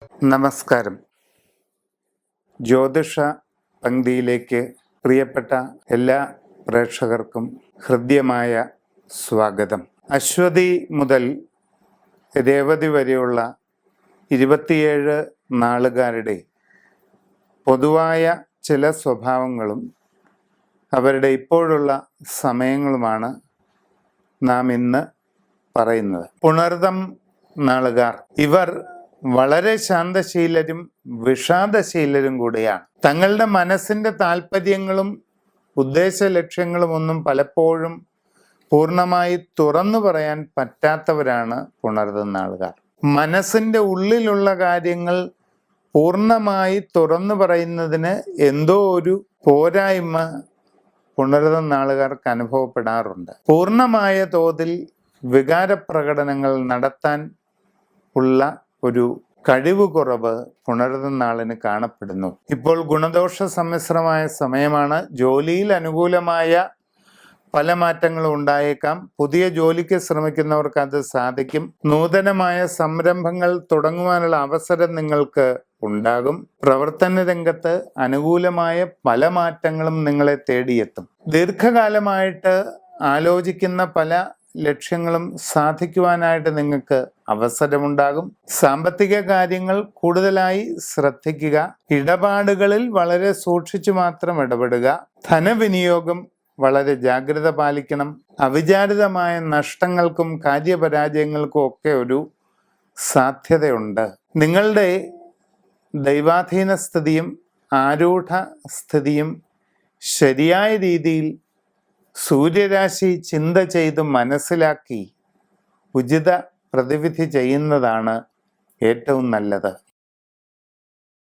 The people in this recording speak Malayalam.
നമസ്കാരം. ജ്യോതിഷ പങ്ക്തിയിലേക്ക് പ്രിയപ്പെട്ട എല്ലാ പ്രേക്ഷകർക്കും ഹൃദ്യമായ സ്വാഗതം. അശ്വതി മുതൽ രേവതി വരെയുള്ള 27 നാളുകാരുടെ പൊതുവായ ചില സ്വഭാവങ്ങളും അവരുടെ ഇപ്പോഴുള്ള സമയങ്ങളുമാണ് നാം ഇന്ന് പറയുന്നത്. പുണർതം നാളുകാർ, ഇവർ വളരെ ശാന്തശീലരും വിഷാദശീലരും കൂടിയാണ്. തങ്ങളുടെ മനസ്സിൻ്റെ താല്പര്യങ്ങളും ഉദ്ദേശ ലക്ഷ്യങ്ങളും ഒന്നും പലപ്പോഴും പൂർണ്ണമായി തുറന്നു പറയാൻ പറ്റാത്തവരാണ് പുണർതം നാളുകാർ. മനസ്സിൻ്റെ ഉള്ളിലുള്ള കാര്യങ്ങൾ പൂർണ്ണമായി തുറന്നു പറയുന്നതിന് എന്തോ ഒരു പോരായ്മ പുണർതം നാളുകാർക്ക് അനുഭവപ്പെടാറുണ്ട്. പൂർണ്ണമായ തോതിൽ വികാരപ്രകടനങ്ങൾ നടത്താൻ ഉള്ള ഒരു കഴിവ് കുറവ് പുണർതം നാളിന് കാണപ്പെടുന്നു. ഇപ്പോൾ ഗുണദോഷ സമ്മിശ്രമായ സമയമാണ്. ജോലിയിൽ അനുകൂലമായ പല മാറ്റങ്ങളും ഉണ്ടായേക്കാം. പുതിയ ജോലിക്ക് ശ്രമിക്കുന്നവർക്ക് അത് സാധിക്കും. നൂതനമായ സംരംഭങ്ങൾ തുടങ്ങുവാനുള്ള അവസരം നിങ്ങൾക്ക് ഉണ്ടാകും. പ്രവർത്തന രംഗത്ത് അനുകൂലമായ പല മാറ്റങ്ങളും നിങ്ങളെ തേടിയെത്തും. ദീർഘകാലമായിട്ട് ആലോചിക്കുന്ന പല ലക്ഷ്യങ്ങളും സാധിക്കുവാനായിട്ട് നിങ്ങൾക്ക് അവസരമുണ്ടാകും. സാമ്പത്തിക കാര്യങ്ങൾ കൂടുതലായി ശ്രദ്ധിക്കുക. ഇടപാടുകളിൽ വളരെ സൂക്ഷിച്ചു മാത്രം ഇടപെടുക. ധനവിനിയോഗം വളരെ ജാഗ്രത പാലിക്കണം. അവിചാരിതമായ നഷ്ടങ്ങൾക്കും കാര്യപരാജയങ്ങൾക്കും ഒക്കെ ഒരു സാധ്യതയുണ്ട്. നിങ്ങളുടെ ദൈവാധീന സ്ഥിതിയും ആരൂഢ സ്ഥിതിയും ശരിയായ രീതിയിൽ സൂര്യരാശി ചിന്ത ചെയ്ത് മനസ്സിലാക്കി ഉചിത പ്രതിവിധി ചെയ്യുന്നതാണ് ഏറ്റവും നല്ലത്.